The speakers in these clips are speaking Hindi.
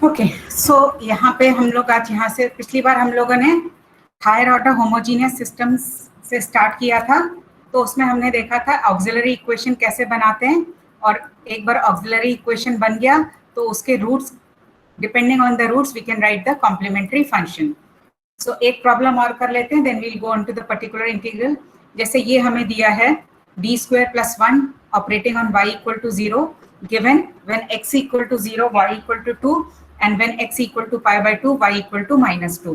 ओके, सो यहाँ पे हम लोग आज यहाँ से पिछली बार हम लोगों ने हायर ऑर्डर होमोजीनियस सिस्टम्स से स्टार्ट किया था, तो उसमें हमने देखा था ऑक्सिलरी इक्वेशन कैसे बनाते हैं, और एक बार ऑक्सिलरी इक्वेशन बन गया तो उसके roots, depending on the roots we can write the complementary function. So एक प्रॉब्लम और कर लेते हैं, then we'll go on to the particular integral. जैसे ये हमें दिया है d square plus 1 operating on y equal to 0 given when x equal to 0 y equal to 2 and when x equal to pi by 2 y equal to -2।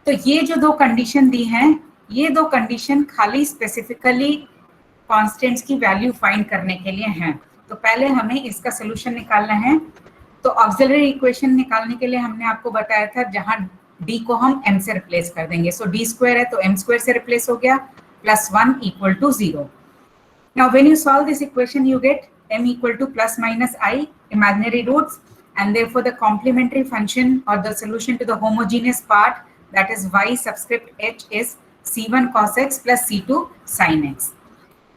तो ये जो दो कंडीशन दी हैं, ये दो कंडीशन खाली स्पेसिफिकली कांस्टेंट्स की वैल्यू फाइंड करने के लिए हैं। तो पहले हमें इसका सोल्यूशन निकालना है। तो ऑक्सिलरी इक्वेशन निकालने के लिए हमने आपको बताया था जहां d को हम m से रिप्लेस कर देंगे। सो d स्क्वायर है तो m स्क्वायर से रिप्लेस हो गया, +1 equal to 0। Now when you solve this equation you get m equal to plus minus I imaginary roots, and therefore the complementary function or the solution to the homogeneous part, that is y subscript h, is c1 cos x plus c2 sin x।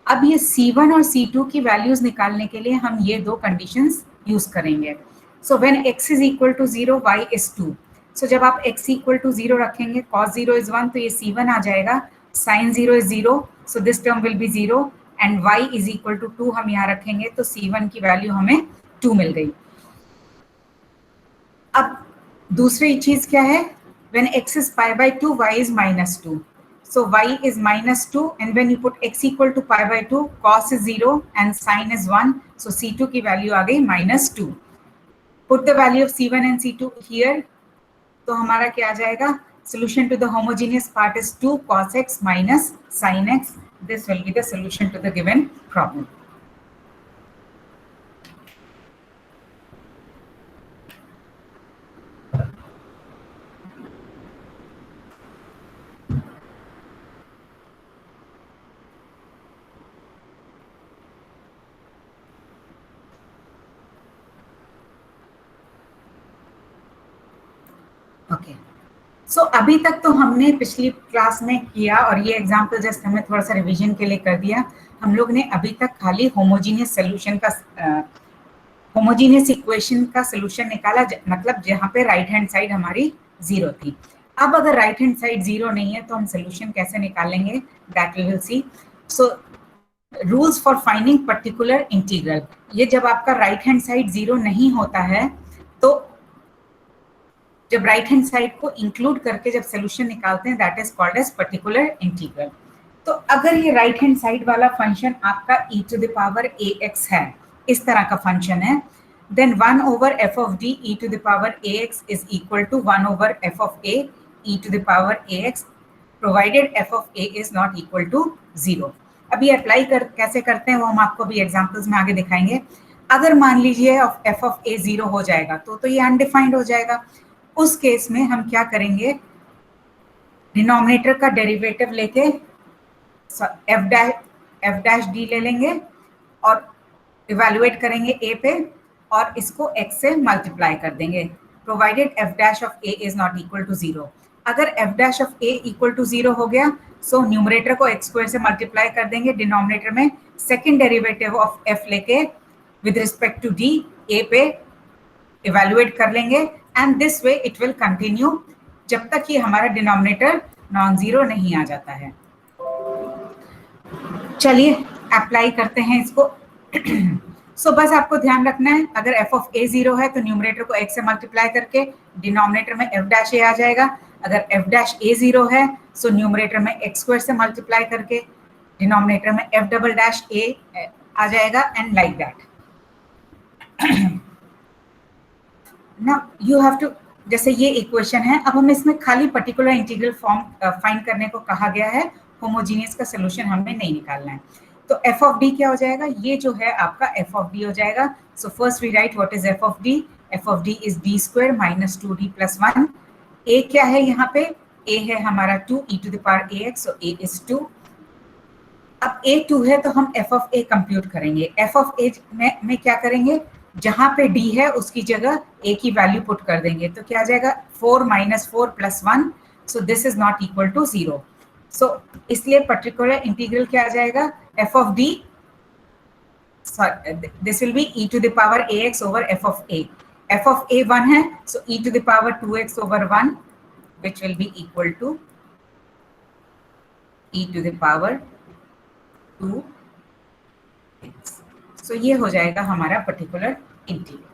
अब ये c1 और c2 की वैल्यूज निकालने के लिए हम ये दो कंडीशंस यूज करेंगे। So when x is equal to 0 y is 2। सो जब आप x equal to 0 रखेंगे, cos 0 is 1 तो ये c1 आ जाएगा, sin 0 is 0 so this term will be 0 and y is equal to 2 हम यहाँ रखेंगे तो c1 की वैल्यू हमें 2 मिल गई। अब दूसरी चीज क्या है, when x is pi by 2 y is -2, so y is -2 and when you put x equal to pi by 2 cos is 0 and sin is 1 so c2 की वैल्यू आ गई -2। put the value of c1 and c2 here, तो हमारा क्या आ जाएगा, solution to the homogeneous part is 2 cos x minus sin x। This will be the solution to the given problem। Okay, so अभी तक तो हमने पिछली क्लास में किया और ये एग्जांपल जस्ट हमें थोड़ा सा रिवीजन के लिए कर दिया। हम लोग ने अभी तक खाली होमोजीनियस सोल्यूशन का होमोजीनियस इक्वेशन का सोल्यूशन निकाला, मतलब जहाँ पे राइट हैंड साइड हमारी 0 थी। अब अगर राइट हैंड साइड 0 नहीं है तो हम सोल्यूशन कैसे निकालेंगे, that we will see. So rules for finding particular integral, ये जब आपका राइट हैंड साइड 0 नहीं होता है तो जब राइट हैंड साइड को इंक्लूड करके जब सोल्यूशन निकालते हैं that is called as particular integral. तो अगर ये राइट हैंड साइड वाला फंक्शन आपका e to the power ax है, इस तरह का फंक्शन है, then 1 over f of d e to the power ax is equal to 1 over f of a e to the power ax provided f of a is not equal to 0। अभी अप्लाई कैसे करते हैं वो हम आपको भी एग्जांपल्स में आगे दिखाएंगे। अगर मान लीजिए f of a 0 हो जाएगा तो ये अनडिफाइंड हो जाएगा। उस केस में हम क्या करेंगे, डिनोमिनेटर का डेरिवेटिव लेके f डैश d ले लेंगे और इवैल्यूएट करेंगे a पे और इसको x से मल्टीप्लाई कर देंगे, provided f dash of a is not equal to 0। अगर f dash of a equal to 0 हो गया सो न्यूमरेटर को x स्क्वायर से मल्टीप्लाई कर देंगे, डिनोमिनेटर में सेकंड डेरिवेटिव ऑफ f लेके with respect to d a पे इवैल्यूएट कर लेंगे and this way it will continue जब तक ये हमारा डिनोमिनेटर नॉन जीरो नहीं आ जाता है। चलिए अप्लाई करते हैं इसको। सो बस आपको ध्यान रखना है, अगर f ऑफ a 0 है तो न्यूमरेटर को x से मल्टीप्लाई करके डिनोमिनेटर में f डैश a आ जाएगा। अगर f डैश a 0 है सो न्यूमरेटर में x स्क्वायर से मल्टीप्लाई करके डिनोमिनेटर में f डबल डैश a आ जाएगा एंड लाइक दैट। ना यू हैव टू, जैसे ये इक्वेशन है, अब हमें इसमें खाली पर्टिकुलर इंटीग्रल फॉर्म फाइंड करने को कहा गया है, होमोजीनियस का सोल्यूशन हमें नहीं निकालना है। तो f ऑफ d क्या हो जाएगा, ये जो है आपका f ऑफ d हो जाएगा। So first we write what is f of d, f of d is d square minus 2d plus 1। a क्या है यहाँ पे, a है हमारा 2 e to the power ax, so a is 2। अब a 2 है तो हम f ऑफ a कंप्यूट करेंगे। f ऑफ a में क्या करेंगे, जहां पे d है उसकी जगह a की वैल्यू पुट कर देंगे तो क्या आ जाएगा 4 minus 4 plus 1, so this is not equal to 0। So इसलिए पर्टिकुलर इंटीग्रल क्या आ जाएगा, F of D, this will be e to the power ax over f of a. f of a 1 है, so e to the power 2x over 1 which will be equal to e to the power 2x. so ये हो जाएगा हमारा पर्टिकुलर इंटीग्रल.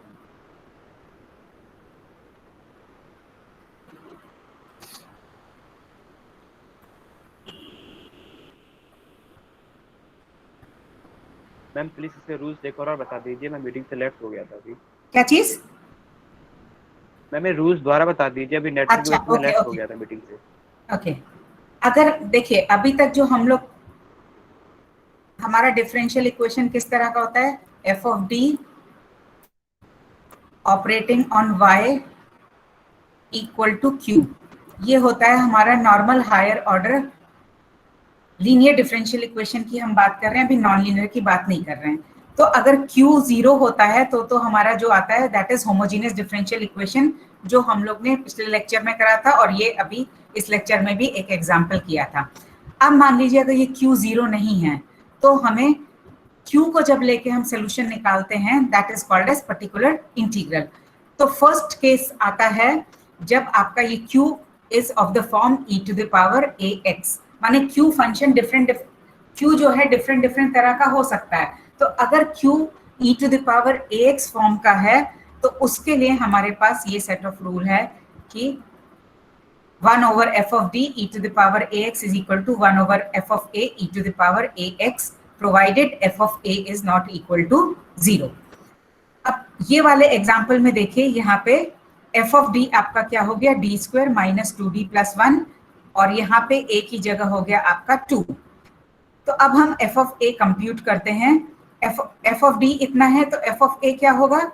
मैम प्लीज इसके रूल्स एक और बता दीजिए, मैं मीटिंग से लेफ्ट हो गया था अभी. क्या चीज? मैम ये रूल्स दोबारा बता दीजिए, अभी नेटवर्क अच्छा, में लेफ्ट हो गया था मीटिंग से. ओके. अगर देखिए अभी तक जो हम लोग, हमारा डिफरेंशियल इक्वेशन किस तरह का होता है, F of D operating on y equal to q. ये होता है हमारा normal higher order linear differential equation की हम बात कर रहे हैं, अभी नॉन लीनियर की बात नहीं कर रहे हैं. तो अगर q 0 होता है तो हमारा जो आता है that is homogeneous differential equation, जो हम लोग ने पिछले लेक्चर में करा था और ये अभी इस लेक्चर में भी एक एग्जाम्पल किया था. अब मान लीजिए अगर ये q 0 नहीं है तो हमें q को जब लेके हम सोल्यूशन निकालते हैं that is called as particular integral. तो फर्स्ट केस आता है जब आपका ये q is of the form e to the power ax, माने q फंक्शन q जो है डिफरेंट डिफरेंट तरह का हो सकता है. तो अगर q e to the power ax form का है तो उसके लिए हमारे पास ये सेट ऑफ रूल है कि 1 over f of d e to the power ax is equal to 1 over f of a e to the power ax provided f of a is not equal to 0. अब ये वाले एग्जाम्पल में देखिए, यहाँ पे f of d आपका क्या हो गया, d square minus 2d plus 1, और यहाँ पे a की जगह हो गया आपका 2. तो अब हम f of a कंप्यूट करते हैं. f of d इतना है तो f of a क्या होगा,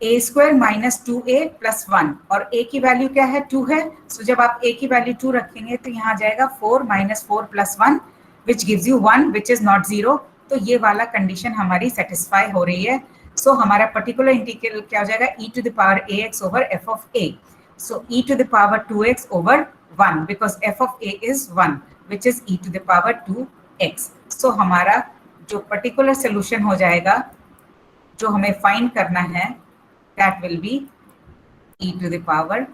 a square minus 2a plus 1, और a की वैल्यू क्या है, 2 है. सो जब आप a की वैल्यू 2 रखेंगे तो यहाँ जाएगा 4 minus 4 plus 1 which gives you 1 which is not 0. तो ये वाला कंडीशन हमारी सेटिस्फाई हो रही है. सो हमारा पर्टिकुलर इंटीग्रल क्या हो जाएगा, e to the power ax over f of a. So e to the power 2x over 1 because f of a is 1 which is e to the power 2x. So हमारा जो पर्टिकुलर सोल्यूशन हो जाएगा जो हमें फाइंड करना है that will be e to the power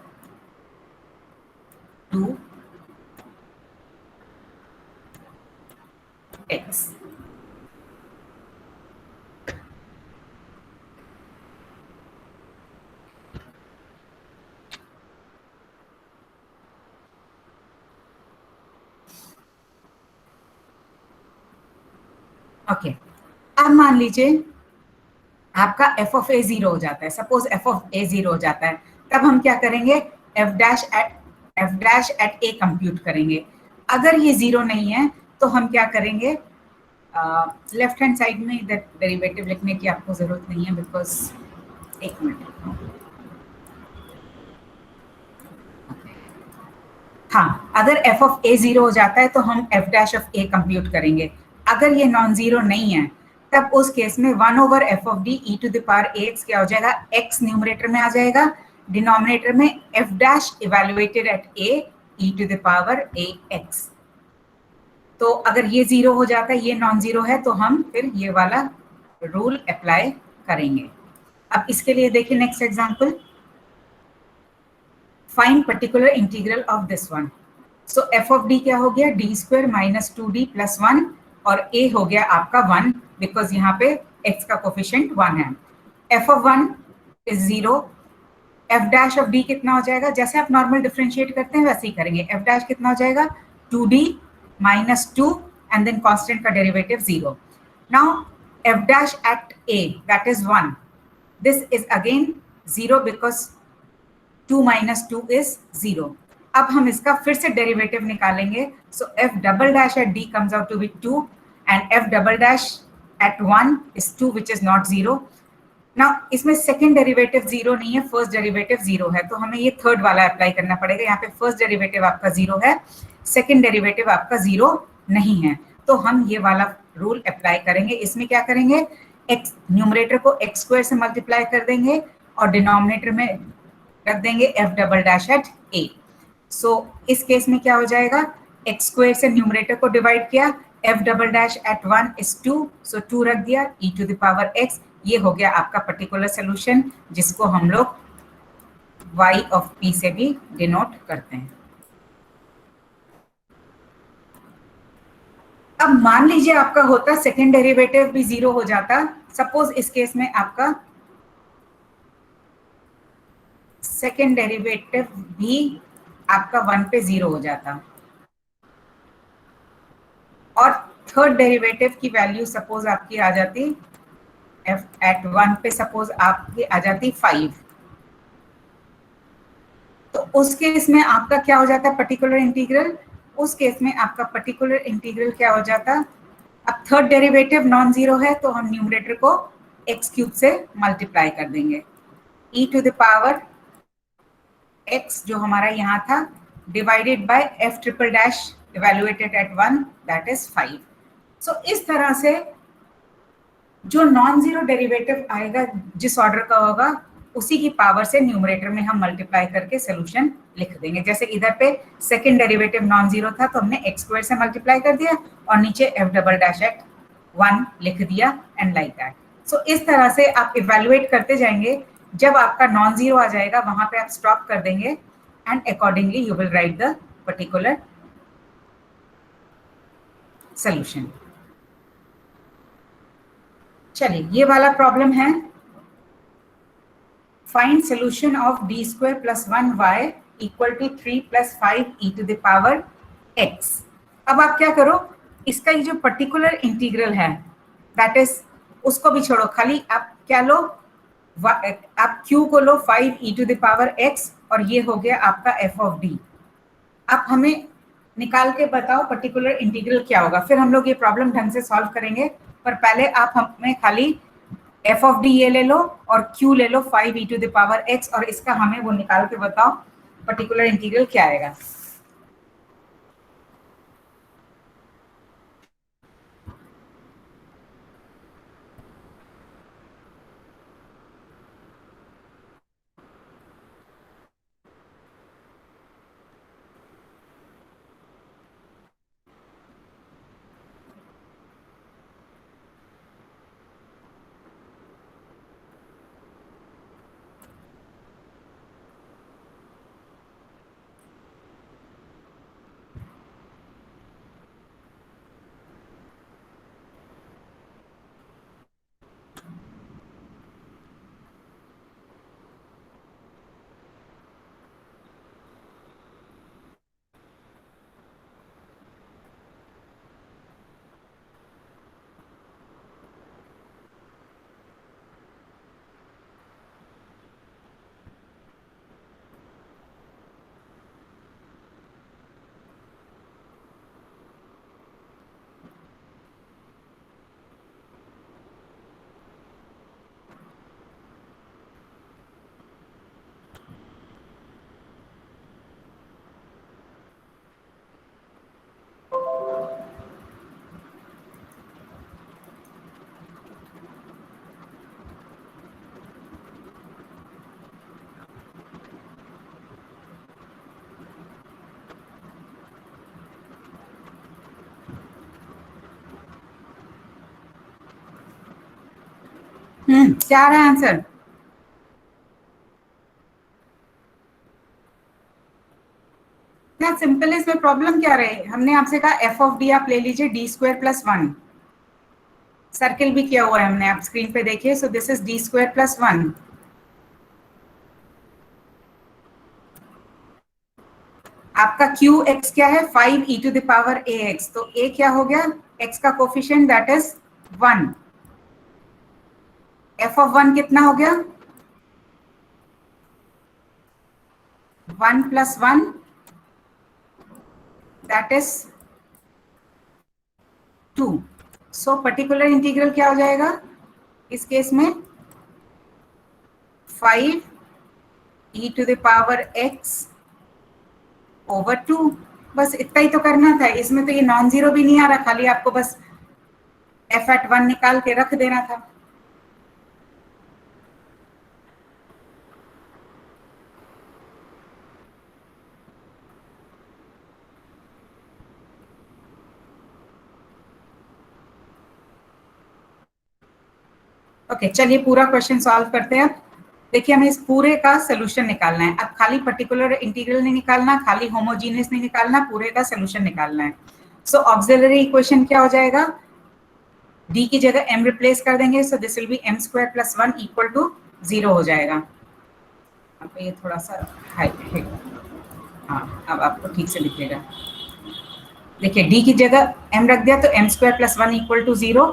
2x. Okay, अब मान लीजिए आपका f ऑफ a 0 हो जाता है. सपोज f ऑफ a 0 हो जाता है, तब हम क्या करेंगे, f dash at a compute करेंगे. अगर ये 0 नहीं है तो हम क्या करेंगे, लेफ्ट हैंड साइड में इधर डेरिवेटिव लिखने की आपको जरूरत नहीं है बिकॉज, एक मिनट, हाँ, अगर f ऑफ a 0 हो जाता है तो हम f dash of a compute करेंगे. अगर ये नॉन जीरो नहीं है तब उस केस में 1 over f of d e to the power ax क्या हो जाएगा, x न्यूमरेटर में आ जाएगा, डिनोमिनेटर में f dash evaluated at a e to the power ax. तो अगर ये 0 हो जाता है, ये नॉन जीरो है, तो हम फिर ये वाला रूल अप्लाई करेंगे. अब इसके लिए देखिए next example, find particular integral of this one. So f of d क्या हो गया, d square minus 2d plus 1, और a हो गया आपका 1 बिकॉज यहाँ पे x का कोफिशिएंट 1 है. f of 1 is 0. f dash of d कितना हो जाएगा, जैसे आप नॉर्मल डिफरेंशिएट करते हैं वैसे ही करेंगे. f डैश कितना हो जाएगा, 2d minus 2 and then constant का derivative 0. Now f dash at a that is 1, this is again 0 because 2 minus 2 is 0. अब हम इसका फिर से डेरिवेटिव निकालेंगे. So f double dash at d comes out to be 2 and f double dash at 1 is 2 which is not 0. Now इसमें सेकंड डेरिवेटिव 0 नहीं है, फर्स्ट डेरिवेटिव 0 है, तो हमें ये थर्ड वाला अप्लाई करना पड़ेगा. यहाँ पे फर्स्ट डेरिवेटिव आपका 0 है, सेकंड डेरिवेटिव आपका 0 नहीं है, तो हम ये वाला रूल अप्लाई करेंगे. इसमें क्या करेंगे, x न्यूमरेटर को x स्क्वायर से मल्टीप्लाई कर देंगे और डिनोमिनेटर में रख देंगे f double dash at a. So इस केस में क्या हो जाएगा, एक्स स्क्वायर से न्यूमरेटर को डिवाइड किया, F double dash at 1 is 2, so 2 रख दिया, e to the power x। ये हो गया आपका पर्टिकुलर सोल्यूशन, जिसको हम लोग y ऑफ p से भी डिनोट करते हैं। अब मान लीजिए आपका होता सेकेंड डेरिवेटिव भी 0 हो जाता। सपोज इस केस में आपका सेकेंड डेरिवेटिव भी आपका 1 पे 0 हो जाता, और थर्ड डेरिवेटिव की वैल्यू सपोज आपकी आ जाती एफ एट 1 पे सपोज आपकी आ जाती 5, तो उस केस में आपका क्या हो जाता है पर्टिकुलर इंटीग्रल? उस केस में आपका पर्टिकुलर इंटीग्रल क्या हो जाता? अब थर्ड डेरिवेटिव नॉन जीरो है तो हम न्यूमरेटर को एक्स क्यूब से मल्टीप्लाई कर देंगे, e to the power x जो हमारा यहाँ था divided by f triple dash evaluated at 1 that is 5। So इस तरह से जो नॉन जीरो डेरिवेटिव आएगा जिस ऑर्डर का होगा उसी की पावर से न्यूमरेटर में हम मल्टीप्लाई करके सोल्यूशन लिख देंगे। जैसे इधर पे सेकंड डेरिवेटिव नॉन जीरो था तो हमने एक्स स्क्वायर से मल्टीप्लाई कर दिया और नीचे एफ डबल डैश एट 1 लिख दिया एंड लाइक दैट। सो इस तरह से आप इवेल्युएट करते जाएंगे, जब आपका नॉन जीरो आ जाएगा वहां पे आप स्टॉप कर देंगे and accordingly you will write the particular solution. चलिए ये वाला प्रॉब्लम है, find solution of D square plus 1y equal to 3 plus 5 E to the power x। अब आप क्या करो, इसका ये जो पर्टिकुलर इंटीग्रल है दैट इज उसको भी छोड़ो, खाली आप क्या लो, आप q को लो 5 ई टू द पावर x और ये हो गया आपका f ऑफ d। आप हमें निकाल के बताओ पर्टिकुलर इंटीग्रल क्या होगा, फिर हम लोग ये प्रॉब्लम ढंग से सॉल्व करेंगे। पर पहले आप हमें खाली एफ ऑफ डी ये ले लो और क्यू ले लो 5 ई टू द पावर एक्स, और इसका हमें वो निकाल के बताओ पर्टिकुलर इंटीग्रल क्या आएगा। क्या आ रहा है आंसर? इतना सिंपल है, इसमें प्रॉब्लम क्या रहे? हमने आपसे कहा एफ ऑफ डी आप ले लीजिए डी स्क्वायर प्लस 1, सर्किल भी किया हुआ है हमने, आप स्क्रीन पे देखिए। So this is D square plus 1। आपका क्यू एक्स क्या है 5 ई to the power a x, तो ए क्या हो गया एक्स का coefficient that is 1। F of 1 कितना हो गया 1 plus 1 that is 2। So particular integral क्या हो जाएगा इस केस में 5 ई to the power x over 2। बस इतना ही तो करना था, इसमें तो ये नॉन जीरो भी नहीं आ रहा, खाली आपको बस एफ एट 1 निकाल के रख देना था। ओके, चलिए पूरा क्वेश्चन सॉल्व करते हैं। अब देखिए हमें इस पूरे का सोल्यूशन निकालना है। अब खाली पर्टिकुलर इंटीग्रल नहीं निकालना, खाली होमोजीनियस नहीं निकालना, पूरे का सोल्यूशन निकालना है। सो ऑक्सिलरी इक्वेशन क्या हो जाएगा, d की जगह m रिप्लेस कर देंगे, so this will be m square plus 1 equal to 0 हो जाएगा। अब ये थोड़ा सा हाइट है, हाँ अब आपको ठीक से दिखेगा। देखिए d की जगह m रख दिया तो m square plus 1 equal to 0,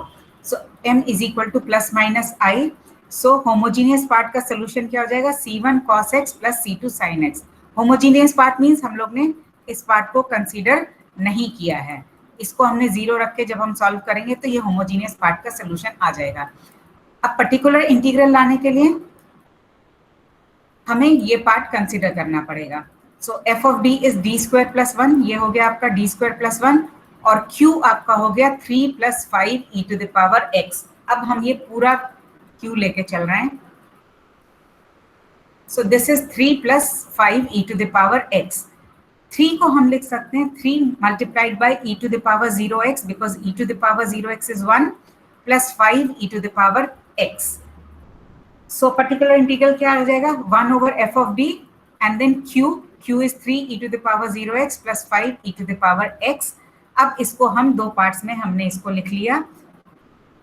so m is equal to plus minus i। So homogeneous part का सोल्यूशन क्या हो जाएगा, c1 cos x plus c2 sin x। Homogeneous part means हम लोग ने इस पार्ट को कंसीडर नहीं किया है, इसको हमने 0 रख के जब हम सॉल्व करेंगे तो ये होमोजीनियस पार्ट का सोल्यूशन आ जाएगा। अब पर्टिकुलर इंटीग्रल लाने के लिए हमें ये पार्ट कंसीडर करना पड़ेगा। So F of D is D square plus 1, ये हो गया आपका डी स्क्वायर प्लस 1, और q आपका हो गया 3 plus 5 E to the power x। अब हम ये पूरा q लेके चल रहे हैं, so this is 3 plus 5 E to the power x। 3 को हम लिख सकते हैं 3 multiplied by E to the power 0x, because E to the power 0x is 1, plus 5 E to the power x। So particular integral क्या हो जाएगा, 1 over F of D and then q is 3 E to the power 0x plus 5 E to the power x। अब इसको हम दो पार्ट्स में हमने इसको लिख लिया,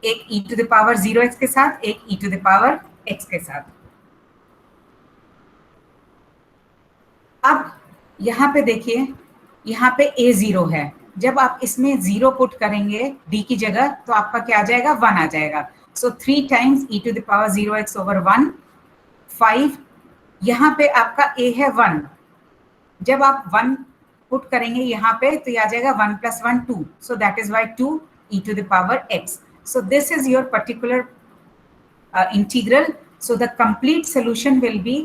एक ई टू द पावर 0x के साथ, एक ई टू द पावर x के साथ। अब यहाँ पे देखिए, यहाँ पे a0 है, जब आप इसमें 0 पुट करेंगे d की जगह तो आपका क्या आ जाएगा, 1 आ जाएगा। So 3 times E to the power 0x over 1, 5, यहाँ पे आपका a है 1, जब आप 1 पुट करेंगे यहाँ पे तो ये आ जाएगा 1 plus 1 2, so that is Y 2 E to the power x। So this is your particular integral. So the complete solution will be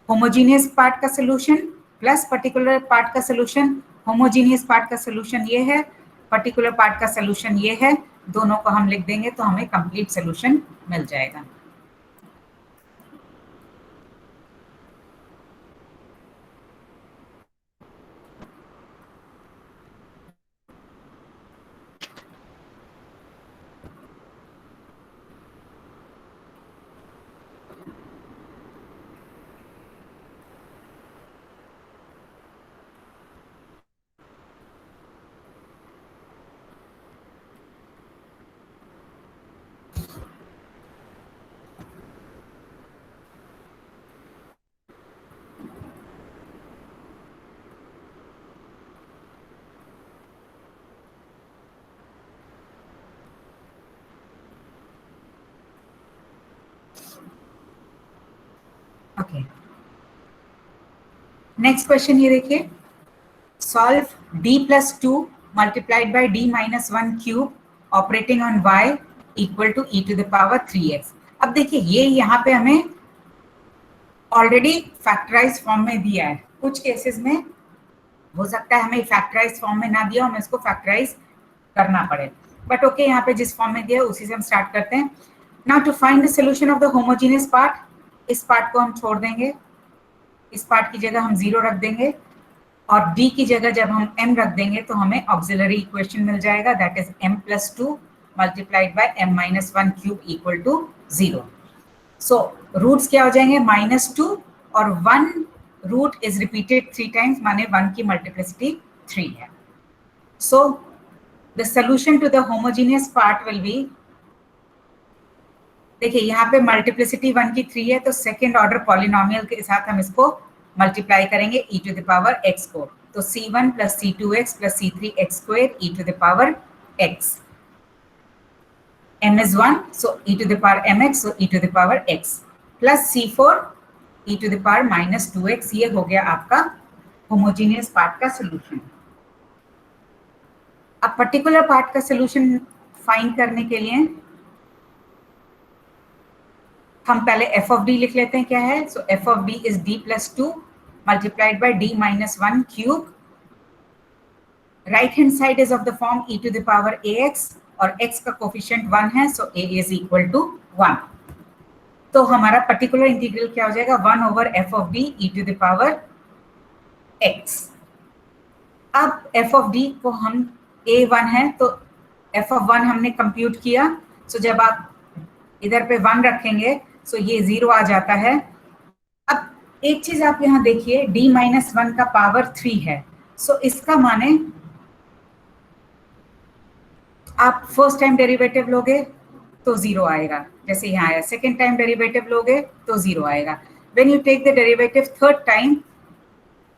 homogeneous part का सोल्यूशन प्लस पर्टिकुलर पार्ट का सोल्यूशन। होमोजीनियस पार्ट का सोल्यूशन ये है, पर्टिकुलर पार्ट का सोल्यूशन ये है, दोनों को हम लिख देंगे तो हमें कंप्लीट सोल्यूशन मिल जाएगा। ओके, नेक्स्ट क्वेश्चन ये देखिए, solve d plus 2 multiplied by d minus 1 cube operating on y equal to e to the power 3x। अब देखिए ये यहाँ पे हमें ऑलरेडी फैक्टराइज फॉर्म में दिया है, कुछ केसेस में हो सकता है हमें फैक्टराइज फॉर्म में ना दिया, हमें इसको फैक्टराइज करना पड़े, बट ओके यहाँ पे जिस फॉर्म में दिया है उसी से हम स्टार्ट करते हैं। Now to find the solution of the homogeneous part, इस पार्ट को हम छोड़ देंगे, इस पार्ट की जगह हम 0 रख देंगे, और d की जगह जब हम m रख देंगे तो हमें ऑक्सिलरी इक्वेशन मिल जाएगा, that is m plus 2 multiplied by m minus 1 cube equal to 0। So roots क्या हो जाएंगे, -2 और 1 रूट इज रिपीटेड 3 टाइम्स, माने 1 की मल्टीप्लिसिटी 3 है। So the solution to the homogeneous part will be, देखिए यहाँ पे मल्टीप्लिसिटी 1 की 3 है, तो सेकेंड ऑर्डर पॉलिनोमियल के साथ हम इसको मल्टीप्लाई करेंगे e to the power x को, तो c1 plus c2x plus c3x square e to the power x, m is 1, so e to the power mx, so e to the power x plus c4 e to the power minus 2x। ये हो गया आपका होमोजीनियस पार्ट का सोल्यूशन। अब पर्टिकुलर पार्ट का सोल्यूशन फाइंड करने के लिए हम पहले एफ ऑफ डी लिख लेते हैं, क्या है, so F of D is D plus 2 multiplied by D minus 1 cube, right hand side is of the form e to the power ax और x का कोफिशिएंट 1 है, so a is equal to 1। तो हमारा पर्टिकुलर इंटीग्रल क्या हो जाएगा, 1 over F of D e to the power x। अब एफ ऑफ डी को हम a1 है तो एफ ऑफ 1 हमने कंप्यूट किया, सो जब आप इधर पे 1 रखेंगे, सो ये 0 आ जाता है। अब एक चीज आप यहाँ देखिए, d-1 का पावर 3 है, सो इसका माने आप फर्स्ट टाइम डेरिवेटिव लोगे तो 0 आएगा, जैसे यहाँ आया। सेकेंड टाइम डेरिवेटिव लोगे तो 0 आएगा। When you take the derivative third time,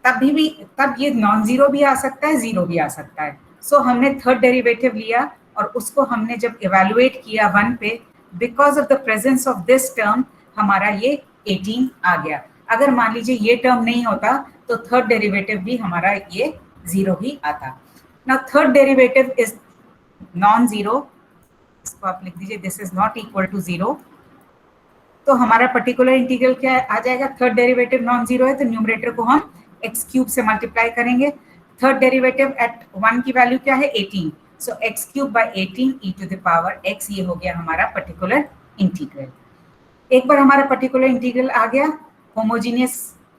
तब ये नॉन जीरो भी आ सकता है, जीरो भी आ सकता है। सो हमने थर्ड डेरिवेटिव लिया और उसको हमने जब इवेलुएट किया 1 पे, because of the presence of this term हमारा ये 18 आ गया। अगर मान लीजिए ये टर्म नहीं होता तो थर्ड डेरिवेटिव भी हमारा ये 0 ही आता। Now third derivative is non zero, इसको आप लिख दीजिए, this is not equal to 0। तो हमारा पर्टिकुलर इंटीग्रल क्या आ जाएगा, थर्ड डेरिवेटिव नॉन जीरो है तो न्यूमरेटर को हम एक्स क्यूब से मल्टीप्लाई करेंगे। थर्ड डेरिवेटिव एट 1 की वैल्यू क्या है, 18, so x cube by 18 e to the power x, ये हो गया हमारा पर्टिकुलर इंटीग्रल। एक बार हमारा पर्टिकुलर इंटीग्रल आ गया, होमोजीनियस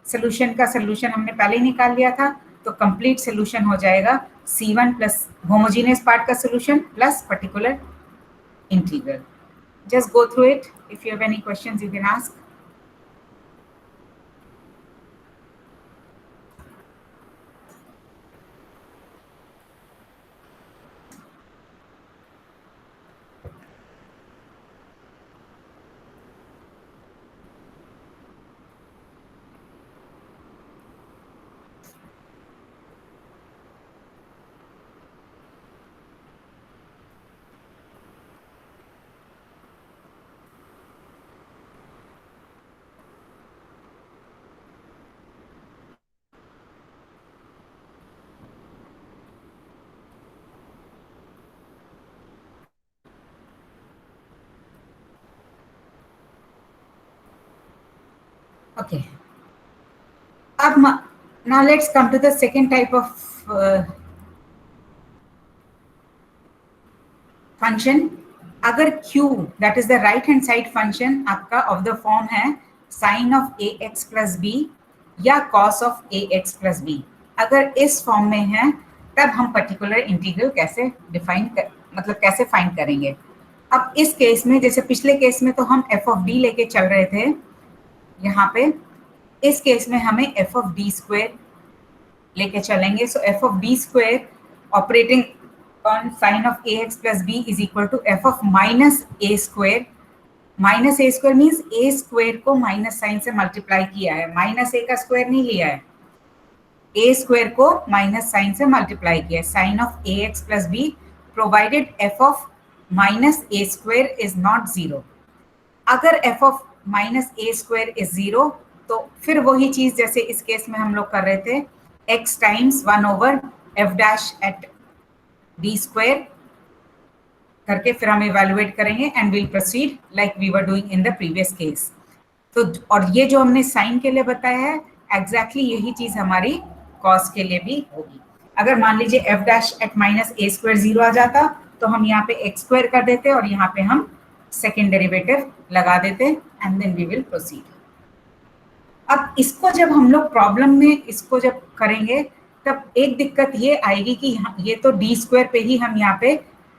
सोल्यूशन का सोल्यूशन हमने पहले ही निकाल लिया था, तो कंप्लीट सोल्यूशन हो जाएगा C1 प्लस होमोजीनियस पार्ट का solution plus particular integral. Just go through it. If you have any questions, you can ask. Okay. Now let's come to the second type of function. अगर q, that is the right hand side function, आपका of the form है sin of ax plus b या cos of ax plus b, अगर इस फॉर्म में है तब हम पर्टिकुलर इंटीग्रल कैसे मतलब कैसे फाइंड करेंगे। अब इस केस में, जैसे पिछले केस में तो हम f of d लेके चल रहे थे, यहाँ पे इस केस में हमें f of d स्क्वायर लेके चलेंगे। So f of d square operating on sine of ax plus b is equal to f of minus a square. Minus a square means a square को माइनस साइन से मल्टीप्लाई किया है, माइनस a का स्क्वायर नहीं लिया है, a स्क्वायर को माइनस साइन से मल्टीप्लाई किया है। Sine of ax plus b provided f of minus a square is not zero. अगर f of minus a square is zero तो फिर वही चीज जैसे इस केस में हम लोग कर रहे थे, x times 1 over f dash at d square करके फिर हम इवेलुएट करेंगे and will proceed like we were doing in the previous case. तो और ये जो हमने साइन के लिए बताया है, एग्जैक्टली यही चीज हमारी कॉस के लिए भी होगी। अगर मान लीजिए f dash at minus a square 0 आ जाता तो हम यहाँ पे x स्क्वायर कर देते और यहाँ पे हम सेकेंड डेरिवेटिव लगा देते and then we will proceed. अब इसको जब हम लोग प्रॉब्लम में इसको जब करेंगे तब एक दिक्कत ये आएगी कि ये तो डी स्क्वायर पे ही हम यहाँ पे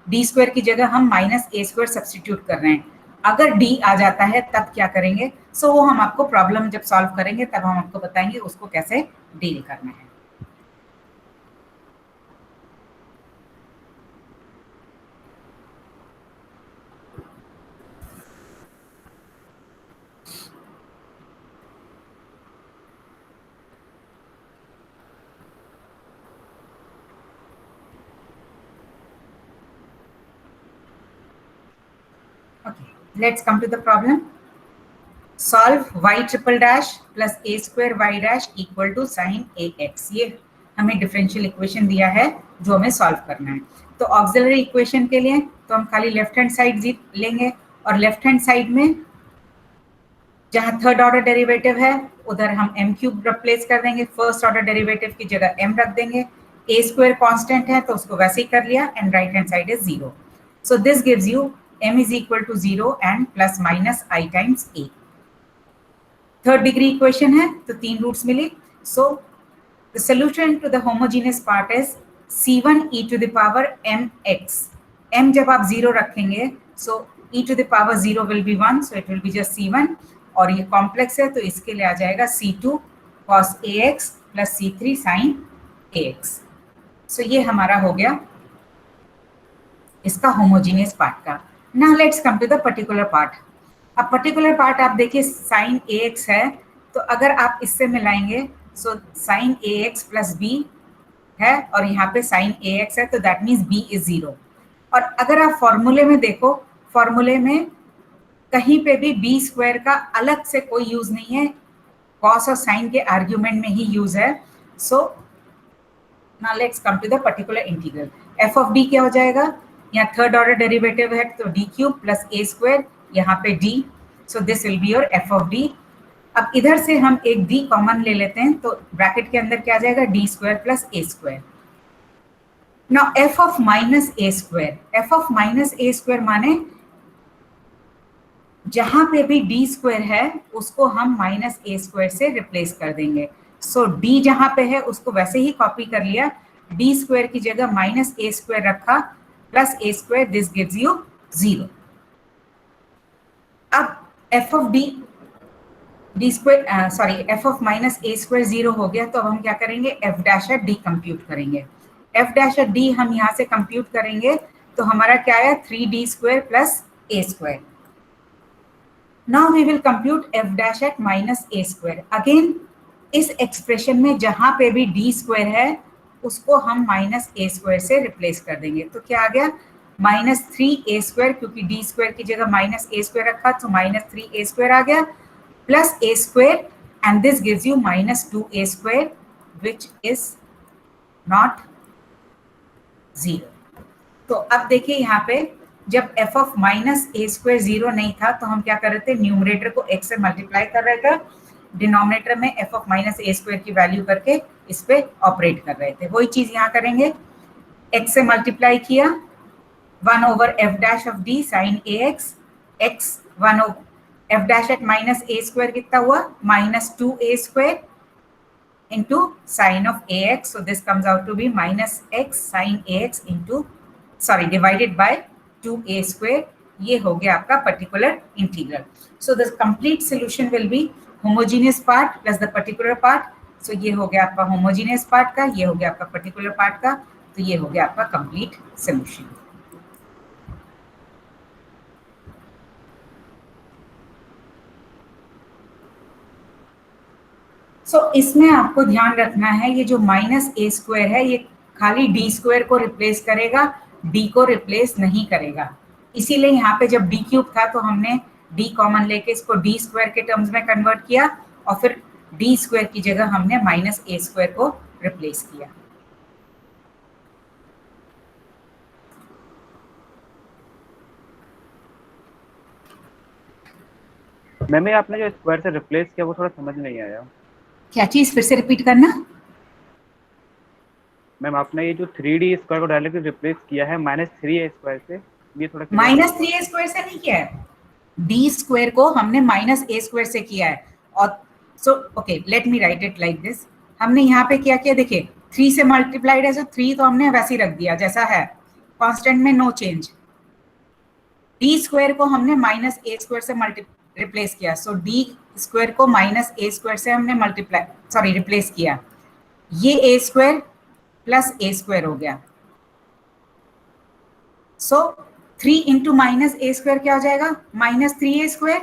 डी स्क्वायर की जगह हम माइनस ए स्क्वायर सब्सटीट्यूट कर रहे हैं। अगर डी आ जाता है तब क्या करेंगे, सो वो हम आपको प्रॉब्लम जब सॉल्व करेंगे तब हम आपको बताएंगे उसको कैसे डील करना है। Okay, let's come to the problem. Solve y triple dash plus a square y dash equal to sin ax। ये हमें डिफरेंशियल इक्वेशन दिया है जो हमें सॉल्व करना है। तो ऑक्सिलरी इक्वेशन के लिए तो हम खाली लेफ्ट हैंड साइड लेंगे और लेफ्ट हैंड साइड में जहाँ थर्ड ऑर्डर डेरिवेटिव है उधर हम m क्यूब रिप्लेस कर देंगे, फर्स्ट ऑर्डर डेरिवेटिव की जगह m रख देंगे। a स्क्वायर कांस्टेंट है तो उसको वैसे ही कर लिया and right hand side is 0। So this gives you m is equal to 0 and plus minus I times a। Third degree equation है तो 3 रूट्स मिली। So the solution to the homogeneous part is c1 e to the power mx। m जब आप 0 रखेंगे सो e to the power 0 will be 1, so it will be just c1, और ये कॉम्प्लेक्स है तो इसके लिए आ जाएगा c2 cos ax plus c3 sin ax. सो ये हमारा हो गया इसका होमोजीनियस पार्ट का. Now let's come to the particular part. अब पर्टिकुलर पार्ट आप देखिए sin ax है, तो अगर आप इससे मिलाएंगे सो sin ax प्लस b है और यहाँ पे sin ax है, तो दैट मीन्स b इज 0. और अगर आप फॉर्मूले में देखो, फॉर्मूले में कहीं पे भी b स्क्वायर का अलग से कोई यूज नहीं है, cos और sin के आर्ग्यूमेंट में ही यूज है. So now let's come to the particular integral. f of d क्या हो जाएगा, यहाँ थर्ड ऑर्डर डेरिवेटिव है तो d cube plus a square, यहाँ पे d, so this will be your f of d. अब इधर से हम एक d कॉमन ले लेते हैं तो ब्रैकेट के अंदर क्या आ जाएगा, d square plus a square. Now f of minus a square, f of minus a square माने जहां पे भी d स्क्वायर है उसको हम माइनस a स्क्वायर से रिप्लेस कर देंगे. सो d जहां पे है उसको वैसे ही कॉपी कर लिया, d स्क्वायर की जगह माइनस a स्क्वायर रखा plus a square, this gives you 0. अब f of d square sorry f of minus a square 0 हो गया, तो अब हम क्या करेंगे, f dash at d compute करेंगे. f डैश एट d हम यहाँ से कंप्यूट करेंगे तो हमारा क्या आया, 3d square plus a square. Now we will compute f dash at minus a square. Again इस एक्सप्रेशन में जहां पे भी d स्क्वायर है उसको हम माइनस a स्क्वायर से रिप्लेस कर देंगे. तो क्या आ गया, माइनस 3a स्क्वायर, क्योंकि d स्क्वायर की जगह माइनस a स्क्वायर रखा तो माइनस 3a स्क्वायर आ गया, plus a square, and this gives you minus 2a square which is not 0. तो अब देखिए यहाँ पे जब f of minus a square 0 नहीं था तो हम क्या कर रहे थे, न्यूमरेटर को x से मल्टीप्लाई कर रहे थे, डिनोमिनेटर में f of minus a square की वैल्यू करके इस पे ऑपरेट कर रहे थे. वही चीज यहाँ करेंगे, x से मल्टीप्लाई किया 1 over f dash of d sine ax, x 1 over f dash at minus a square कितना हुआ, minus 2a square into sine of ax, so this comes out to be minus x sin ax into sorry divided by 2a square. ये हो गया आपका particular integral. So the complete solution will be homogeneous part plus the particular part. So ये हो गया आपका homogeneous part का, ये हो गया आपका particular part का, तो ये हो गया आपका complete solution. सो इसमें आपको ध्यान रखना है, ये जो माइनस a स्क्वायर है ये खाली d स्क्वायर को रिप्लेस करेगा, d को रिप्लेस नहीं करेगा. इसीलिए यहाँ पे जब d क्यूब था तो हमने d कॉमन लेके इसको d स्क्वायर के टर्म्स में कन्वर्ट किया और फिर d स्क्वायर की जगह हमने माइनस a स्क्वायर को रिप्लेस किया. मैम आपने जो स्क्वायर से रिप्लेस किया वो थोड़ा समझ नहीं आया. क्या चीज, फिर से रिपीट करना. मैम आपने ये जो 3d स्क्वायर को डायरेक्टली रिप्लेस किया है माइनस 3a स्क्वायर से, ये थोड़ा माइनस 3a स्क्वायर से नहीं किया है, d स्क्वायर को हमने माइनस a स्क्वायर से किया है. और so okay let me right it like this. हमने यहाँ पे क्या किया, देखिए 3 से मल्टीप्लाइड है, सो 3 तो हमने वैसे ही रख दिया जैसा है, कांस्टेंट में नो चेंज. d स्क्वायर को हमने माइनस a स्क्वायर से रिप्लेस किया, सो d स्क्वायर को माइनस a स्क्वायर से हमने रिप्लेस किया. ये a square plus a square हो गया. सो 3 इंटू माइनस a स्क्वायर क्या हो जाएगा, minus 3a square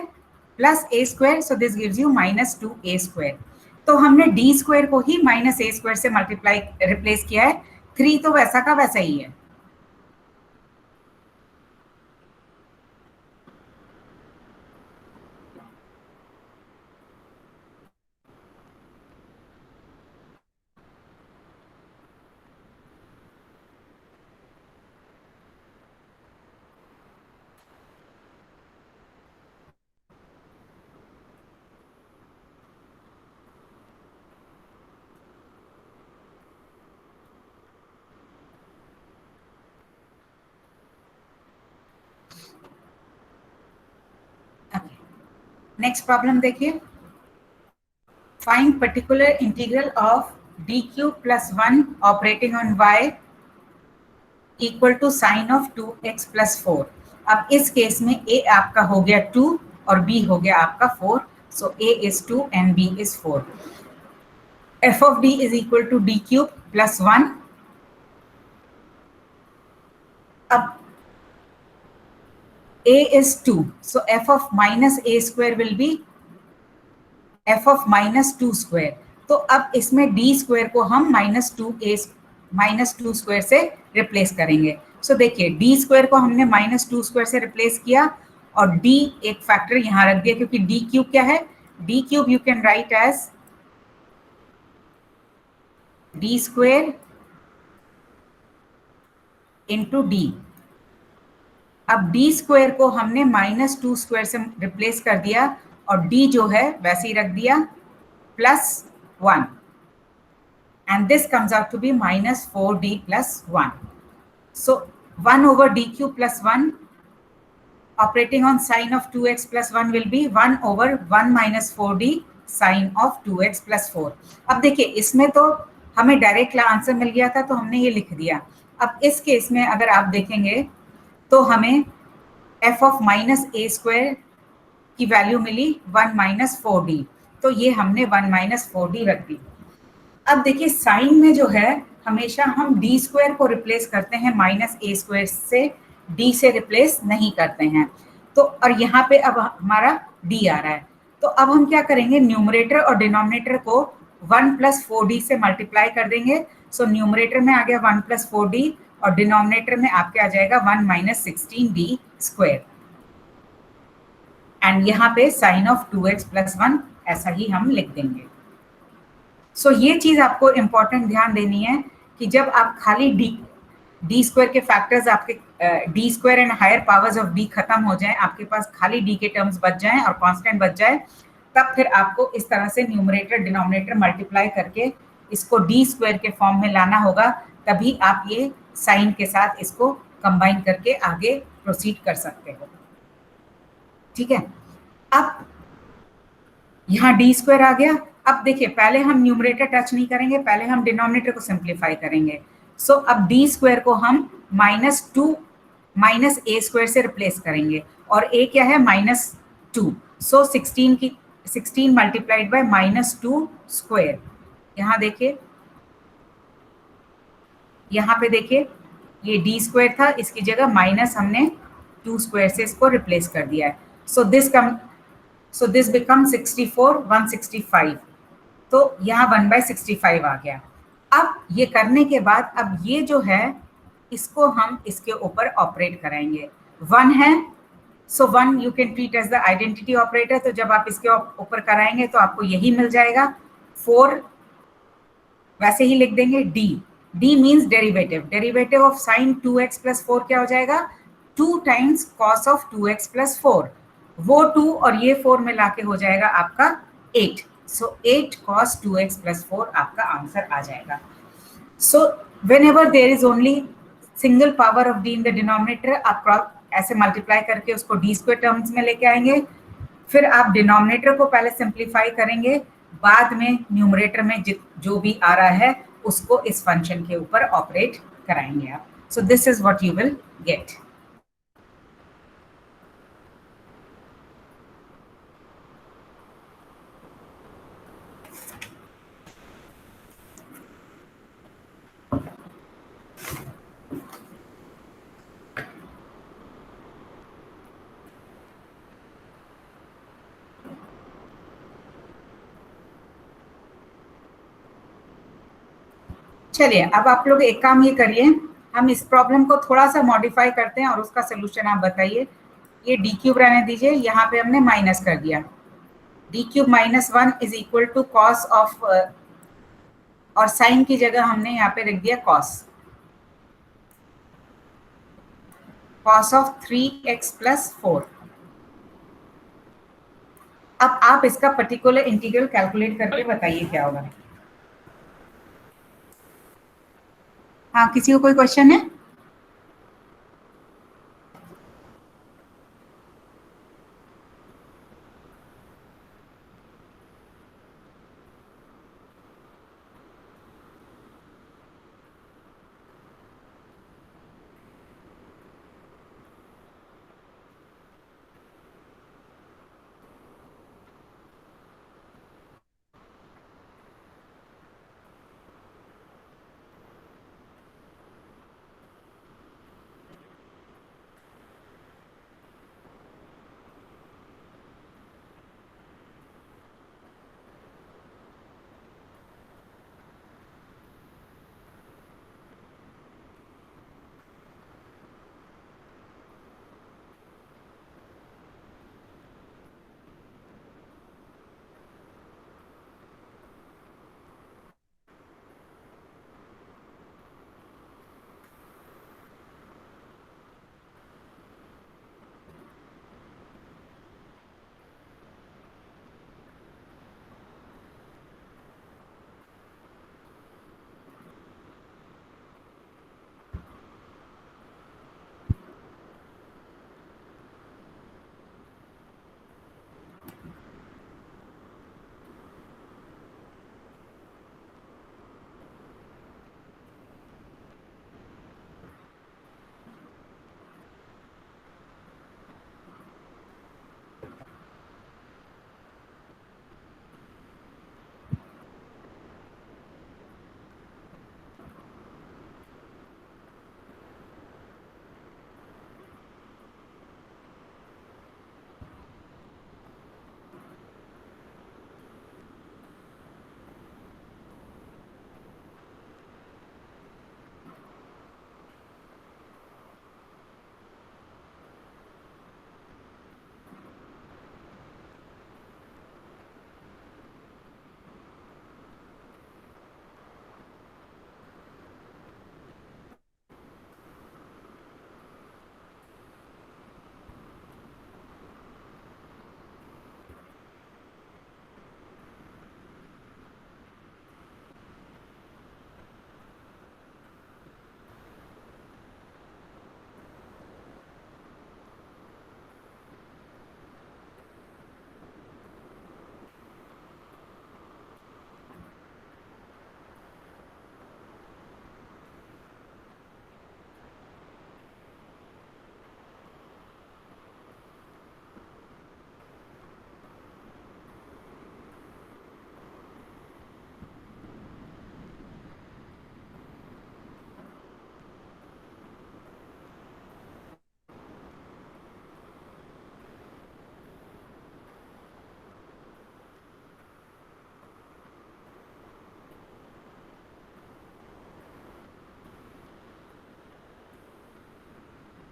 plus a square, so this gives you minus 2a square. तो हमने d स्क्वायर को ही माइनस a स्क्वायर से रिप्लेस किया है, 3 तो वैसा का वैसा ही है. नेक्स्ट प्रॉब्लम देखिए, find particular integral of d cube plus 1 operating on y equal to sine of 2x plus 4. अब इस केस में a आपका हो गया 2 और b हो गया आपका 4, सो a is 2 and b is 4. f of d is equal to d cube plus 1. अब a is 2, so f of minus a square will be f of minus 2 square. तो अब इसमें d स्क्वायर को हम माइनस टू स्क्वायर से रिप्लेस करेंगे. सो देखिए d स्क्वायर को हमने माइनस 2 स्क्वायर से रिप्लेस किया और d एक फैक्टर यहां रख दिया, क्योंकि d क्यूब क्या है, d cube you can write as d square into d. अब d स्क्वायर को हमने माइनस 2 स्क्वायर से रिप्लेस कर दिया और d जो है वैसे ही रख दिया plus 1, and this comes out to be minus 4d plus 1. So 1 over d cube plus 1 operating on sine of 2x plus 1 will be 1 over 1 minus 4d sine of 2x plus 4. अब देखिए इसमें तो हमें डायरेक्ट आंसर मिल गया था तो हमने ये लिख दिया. अब इस केस में अगर आप देखेंगे तो हमें f of minus A square की वैल्यू मिली 1 माइनस 4d, तो ये हमने 1 माइनस 4d रख दी. अब देखिए साइन में जो है हमेशा हम डी स्क्वायर को रिप्लेस करते हैं माइनस ए स्क्वायर से, डी से रिप्लेस नहीं करते हैं. तो और यहाँ पे अब हमारा डी आ रहा है, तो अब हम क्या करेंगे, न्यूमरेटर और डिनोमिनेटर को 1 प्लस 4d से मल्टीप्लाई कर देंगे. सो न्यूमरेटर में आ गया 1 प्लस 4d और डिनोमिनेटर में आपके आ जाएगा 1 माइनस 16d स्क्वायर. एंड यहाँ पे साइन ऑफ 2x प्लस 1 ऐसा ही हम लिख देंगे. सो ये चीज आपको इंपॉर्टेंट ध्यान देनी है कि जब आप खाली डी स्क्वायर के फैक्टर्स आपके D square and higher powers of D खत्म हो जाए, आपके पास खाली डी के टर्म्स बच जाएं और कांस्टेंट बच जाए, तब फिर आपको इस तरह से न्यूमरेटर डिनोमिनेटर मल्टीप्लाई करके इसको डी स्क्वायर के फॉर्म में लाना होगा. तभी आप ये साइन के साथ इसको कंबाइन करके आगे प्रोसीड कर सकते हो. ठीक है, अब यहाँ डी स्क्वायर आ गया. अब देखिए पहले हम न्यूमरेटर टच नहीं करेंगे, पहले हम डिनोमिनेटर को सिंप्लीफाई करेंगे. सो अब डी स्क्वायर को हम -2 माइनस ए स्क्वायर से रिप्लेस करेंगे और ए क्या है -2. सो 16 मल्टीप्लाइड बाय -2 स्क्वायर. यहाँ देखिए, यहाँ पे देखिए ये डी स्क्वायर था, इसकी जगह माइनस हमने 2 स्क्वायर से इसको रिप्लेस कर दिया है. So this become 64 165. तो यहाँ 1/65 आ गया. अब ये करने के बाद अब ये जो है इसको हम इसके ऊपर ऑपरेट कराएंगे. 1 है, so 1 you can treat as the identity operator. तो जब आप इसके ऊपर कराएंगे तो आपको यही मिल जाएगा. 4 वैसे ही लिख देंगे. D means derivative. Derivative of sine 2x plus 4 क्या हो जाएगा, 2 times cos of 2x plus 4. वो 2 और ये 4 मिला के हो जाएगा आपका 8. सो 8 cos 2x plus 4 आपका आंसर आ जाएगा. सो whenever there is only single power of d in the denominator, आप ऐसे मल्टीप्लाई करके उसको d स्क्वायर टर्म्स में लेके आएंगे. फिर आप डिनोमिनेटर को पहले सिंप्लीफाई करेंगे, बाद में न्यूमरेटर में जो भी आ रहा है उसको इस फंक्शन के ऊपर ऑपरेट कराएंगे आप. सो this is what you will get. चलिए अब आप लोग एक काम ये करिए, हम इस प्रॉब्लम को थोड़ा सा मॉडिफाई करते हैं और उसका सोल्यूशन आप बताइए. ये डी क्यूब रहने दीजिए, यहाँ पे हमने माइनस कर दिया. D cube -1 is equal to cos of, और साइन की जगह हमने यहाँ पे रख दिया कॉस ऑफ 3x प्लस 4. अब आप इसका पर्टिकुलर इंटीग्रल कैलकुलेट करके बताइए क्या होगा. हाँ, किसी को कोई क्वेश्चन है?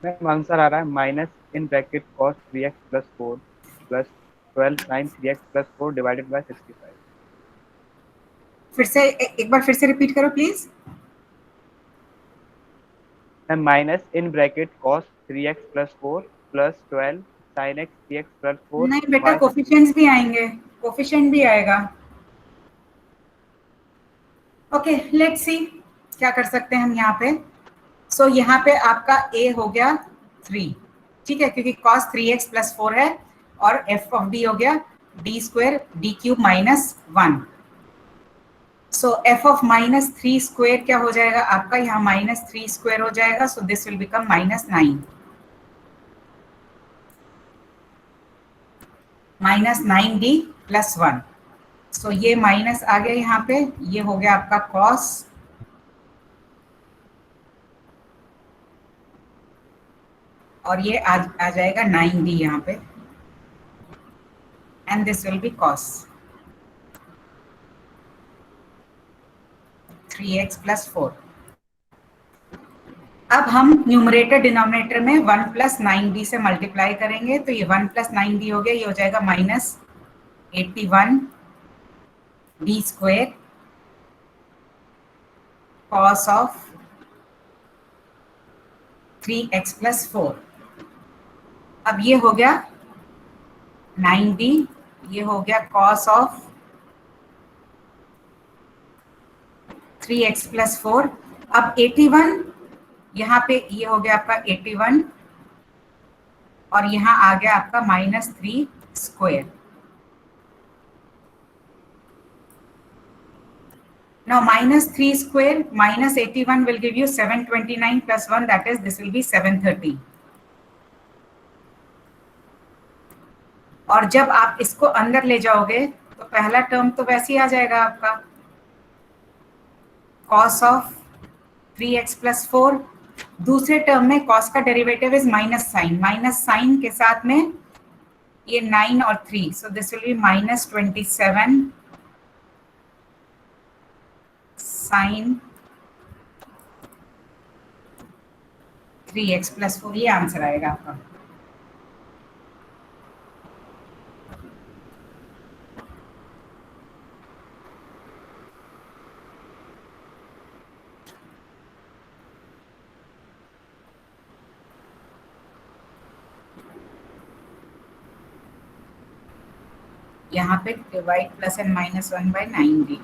मैम आंसर आ रहा है minus in bracket cos 3x plus 4 plus 12 sine 3x plus 4 divided by 65। फिर से एक बार फिर से रिपीट करो please. Ma'am minus in bracket cos 3x plus 4 plus 12 sine x 3x plus 4 नहीं बेटा, बाय 65। कोफिशिएंट्स भी आएंगे, कोफिशिएंट भी आएगा। ओके, लेट्स सी क्या कर सकते हैं हम यहाँ पे। सो यहाँ पे आपका a हो गया 3, ठीक है, क्योंकि cos 3x प्लस 4 है, और f ऑफ d हो गया d square d cube minus 1। So f of minus 3 square क्या हो जाएगा आपका, यहाँ माइनस 3 स्क्वायर हो जाएगा, सो this will become minus 9, minus 9d plus 1। सो ये माइनस आ गया यहाँ पे, ये हो गया आपका cos, और ये आ जाएगा 9d यहाँ पे, and this will B cos 3x plus 4। अब हम न्यूमरेटर डिनोमिनेटर में 1 प्लस 9d से मल्टीप्लाई करेंगे, तो ये 1 प्लस 9d हो गया, ये हो जाएगा minus 81 d square cos of 3x plus 4। अब ये हो गया 9d, ये हो गया cos ऑफ 3x प्लस 4। अब 81, यहाँ पे ये हो गया आपका 81, और यहाँ आ गया आपका minus 3 square. Now minus 3 square minus 81 will give you 729 plus 1, that is this will be 730। और जब आप इसको अंदर ले जाओगे तो पहला टर्म तो वैसे ही आ जाएगा आपका cos ऑफ 3x प्लस 4। दूसरे टर्म में cos का डेरिवेटिव इज माइनस साइन के साथ में ये 9 और 3, so this will be minus 27 sine 3x plus 4, ये आंसर आएगा आपका। यहाँ पे divide plus and minus 1 by 9d।